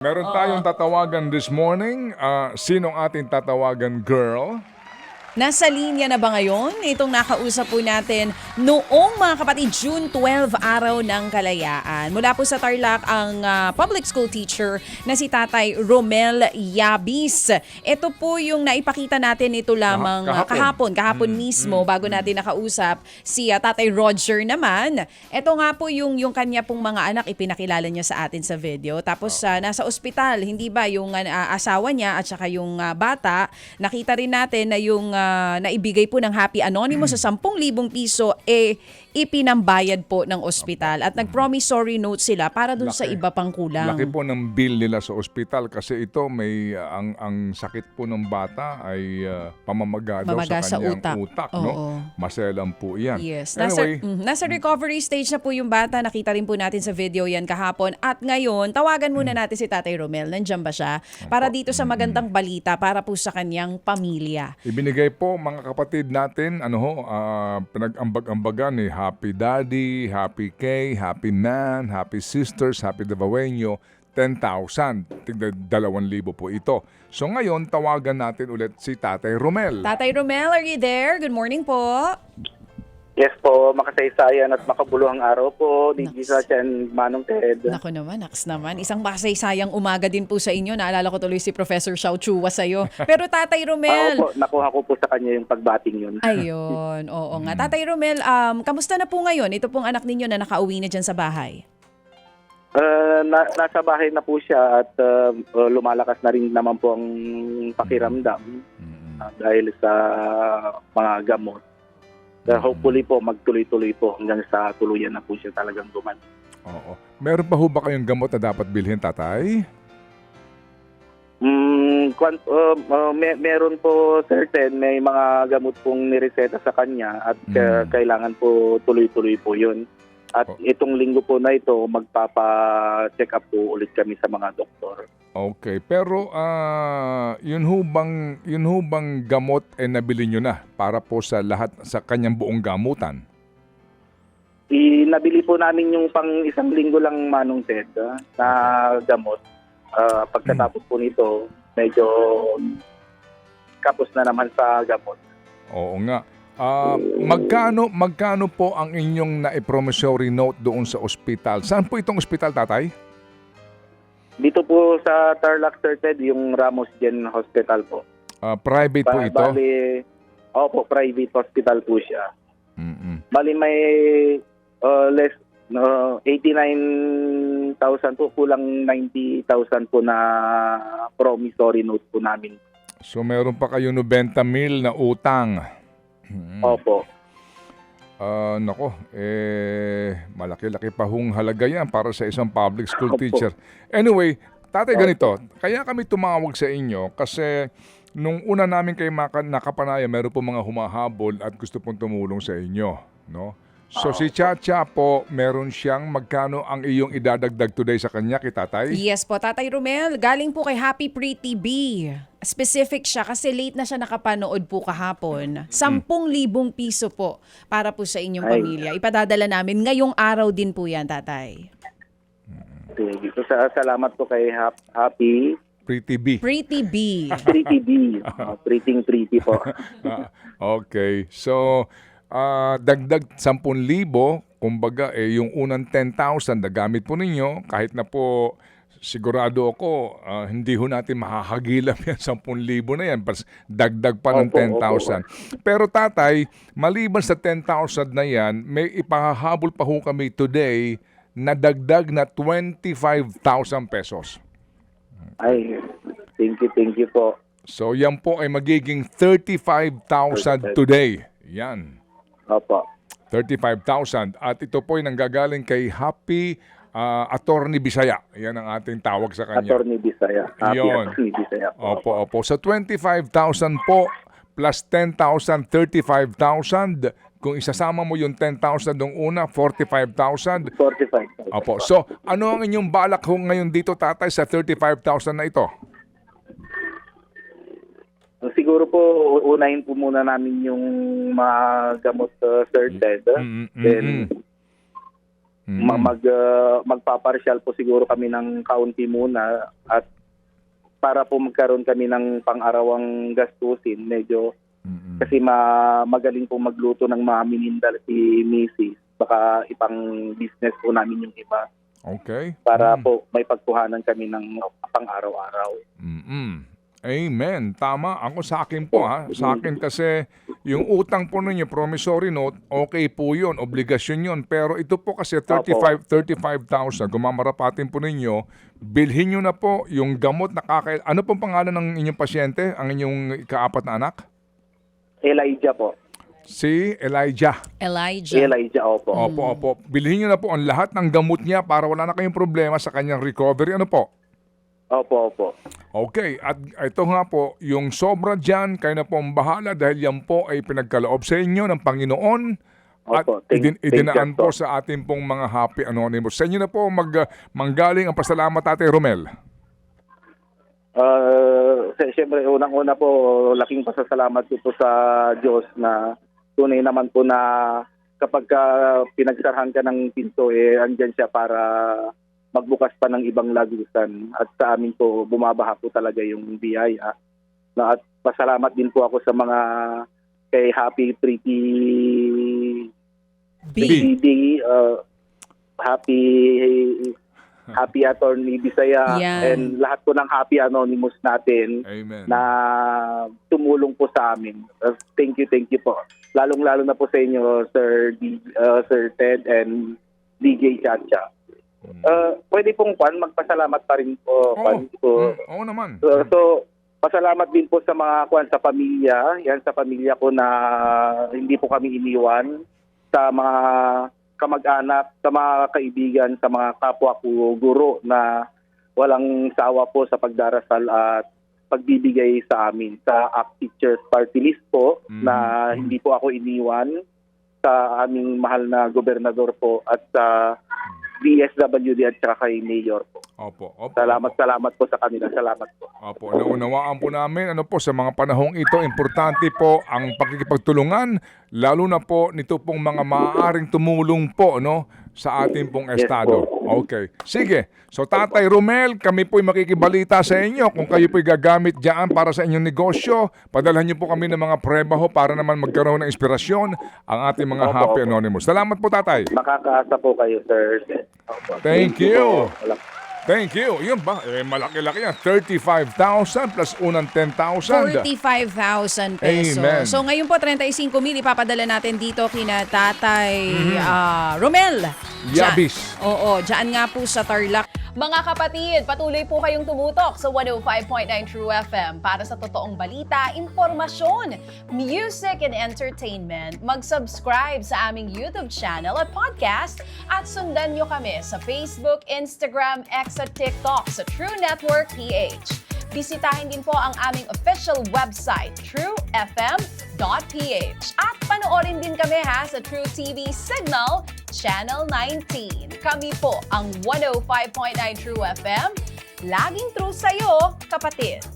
Meron tayong tatawagan this morning. Sinong ating tatawagan, girl? Nasa linya na ba ngayon? Itong nakausap po natin noong mga kapatid, June 12, araw ng kalayaan. Mula po sa Tarlac ang public school teacher na si Tatay Romel Yabis. Ito po yung naipakita natin ito lamang kahapon mismo bago natin nakausap si Tatay Roger naman. Ito nga po yung kanya pong mga anak ipinakilala niya sa atin sa video. Tapos nasa ospital, hindi ba yung asawa niya at saka yung bata, nakita rin natin na yung naibigay po ng Happy Anonymous sa 10,000 piso ipinambayad po ng ospital at nag-promissory note sila para dun sa iba pang kulang. Laki po ng bill nila sa ospital kasi ito may ang sakit po ng bata ay pamamaga daw sa kanyang utak, no? Maselan po 'yan. Yes. Anyway, nasa recovery stage na po yung bata. Nakita rin po natin sa video yan kahapon. At ngayon, tawagan muna natin si Tatay Romel. Nandiyan ba siya? Para dito sa magandang balita para po sa kanyang pamilya. Ibinigay po mga kapatid natin, pinag-ambag-ambagan ni Happy Daddy, Happy K, Happy Man, Happy Sisters, Happy Davaoenyo, 10,000. Tigda 2,000 po ito. So ngayon, tawagan natin ulit si Tatay Romel. Tatay Romel, are you there? Good morning po. Yes po, makasaysayan at makabuluhang araw po. Digisa and Manong Ted. Nako naman, naks naman. Isang makasaysayang umaga din po sa inyo. Naalala ko tuloy si Professor Xiao Chua sa'yo. Pero Tatay Romel... po, nakuha ko po sa kanya yung pagbating yun. Ayun, oo nga. Tatay Romel, kamusta na po ngayon? Ito pong anak ninyo na nakauwi na dyan sa bahay. Nasa bahay na po siya at lumalakas na rin naman po ang pakiramdam dahil sa mga gamot. Hopefully po, magtuloy-tuloy po hanggang sa tuluyan na po siya talagang duman. Oo. Meron pa ho ba kayong gamot na dapat bilhin, Tatay? Meron po, certain, may mga gamot pong nireseta sa kanya at kailangan po tuloy-tuloy po yun. At itong linggo po na ito, magpapa-check up po ulit kami sa mga doktor. Okay, pero yun ho bang gamot nabili nyo na para po sa lahat sa kanyang buong gamutan? Nabili po namin yung pang isang linggo lang, Manong Ted, na gamot. Pagkatapos po nito, medyo kapos na naman sa gamot. Oo nga. Magkano po ang inyong na-promissory note doon sa ospital? Saan po itong ospital, Tatay? Dito po sa Tarlac, Sir Ted, yung Ramos Gen Hospital po. Private po ito? Opo, private hospital po siya. Bali may 89,000 po, kulang 90,000 po na promissory note po namin. So meron pa kayo 90,000 na utang? Opo. Nako, malaki-laki pa hong halaga yan para sa isang public school teacher. Anyway, Tatay, ganito, kaya kami tumawag sa inyo kasi nung una namin kayo nakapanaya, meron po mga humahabol at gusto pong tumulong sa inyo, no? So si Chacha po, meron siyang magkano ang iyong idadagdag today sa kanya, kay Tatay? Yes po, Tatay Romel. Galing po kay Happy Pretty B. Specific siya kasi late na siya nakapanood po kahapon. 10,000 piso po para po sa inyong pamilya. Ipadadala namin ngayong araw din po yan, Tatay. So, salamat po kay Happy Pretty B. Pretty B. Pretty B. Pretty po. Okay, so dagdag 10,000, kumbaga yung unang 10,000 na gamit po ninyo, kahit na po sigurado ako hindi ho natin mahahagilap yan 10,000 na yan, dagdag pa ng 10,000. Pero Tatay, maliban sa 10,000 na yan, may ipahahabol pa ho kami today na dagdag na 25,000 pesos. Ay, thank you po. So yan po ay magiging 35,000 today. Yan. Opo. 35,000. At ito po ay nanggagaling kay Happy Attorney Bisaya. Yan ang ating tawag sa kanya. Attorney Bisaya. Happy Yun. Attorney Bisaya. Opo. So 25,000 po plus 10,000, 35,000. Kung isasama mo yung 10,000 nung una, 45,000. 45,000. Opo. So ano ang inyong balak ho ngayon dito, Tatay, sa 35,000 na ito? Siguro po, unahin po muna namin yung mga gamot, Sir Ted. Then, Magpaparsyal po siguro kami ng kaunti muna at para po magkaroon kami ng pang-arawang gastusin, medyo kasi magaling po magluto ng mga minindal si Mrs. Baka ipang business po namin yung iba Okay. para po may pagkuhanan kami ng pang-araw-araw. Amen. Tama. Ako sa akin po Sa akin kasi yung utang po ninyo, promissory note, okay po yun. Obligasyon yun. Pero ito po kasi 35,000. Gumamarapatin po ninyo. Bilhin nyo na po yung gamot na Ano pong pangalan ng inyong pasyente? Ang inyong ikaapat na anak? Elijah po. Si Elijah. Elijah, opo. Opo. Bilhin nyo na po ang lahat ng gamot niya para wala na kayong problema sa kanyang recovery. Ano po? Opo. Okay, at ito nga po, yung sobra dyan, kayo na po ang bahala dahil yan po ay pinagkaloob sa inyo ng Panginoon at Opo, idinaan thank you, po sa ating pong mga Happy Anonymous. Sa inyo na po manggaling ang pasalamat, Ate Romel. Siyempre, unang-una po, laking pasasalamat ko po sa Diyos na tunay naman po na kapag pinagsarhan ka ng pinto, andyan siya para magbukas pa ng ibang lagusan. At sa amin po, bumabaha po talaga yung biyaya. At pasalamat din po ako sa mga kay Happy Pretty B, Happy Attorney Bisaya, and lahat po ng Happy Anonymous natin. Amen. Na tumulong po sa amin. Thank you po. Lalong-lalo na po sa inyo, Sir Ted and DJ Chacha. Pwede pong magpasalamat pa rin po. Oo naman. So, pasalamat din po sa mga sa pamilya. Yan sa pamilya ko na hindi po kami iniwan. Sa mga kamag-anak, sa mga kaibigan, sa mga kapwa ko guro na walang sawa po sa pagdarasal at pagbibigay sa amin. Sa ACT Teachers Party List po na hindi po ako iniwan, sa aming mahal na gobernador po at sa DSWD at saka kay Mayor po. Opo. Salamat po sa kanila. Salamat po. Opo, naunawaan po namin sa mga panahong ito, importante po ang pakikipagtulungan, lalo na po nito pong mga maaaring tumulong po sa ating pong estado. Okay. Sige. So Tatay Romel, kami po'y makikibalita sa inyo kung kayo po'y gagamit diyan para sa inyong negosyo. Padalhan niyo po kami ng mga preba para naman magkaroon ng inspirasyon ang ating mga Happy Anonymous. Salamat po, Tatay. Makakaasa po kayo, sir. Thank you. Thank you. Yun ba? Malaki-laki yan. 35,000 plus unang 10,000. 45,000 pesos. Amen. So ngayon po, 35,000 ipapadala natin dito kina Tatay Romel. Yabis. Oo, dyan nga po sa Tarlac. Mga kapatid, patuloy po kayong tumutok sa 105.9 True FM para sa totoong balita, impormasyon, music and entertainment. Mag-subscribe sa aming YouTube channel at podcast at sundan nyo kami sa Facebook, Instagram, X at TikTok sa True Network PH. Bisitahin din po ang aming official website, truefm.ph. At panoorin din kami sa True TV Signal, Channel 19. Kami po ang 105.9 True FM. Laging true sa'yo, kapatid.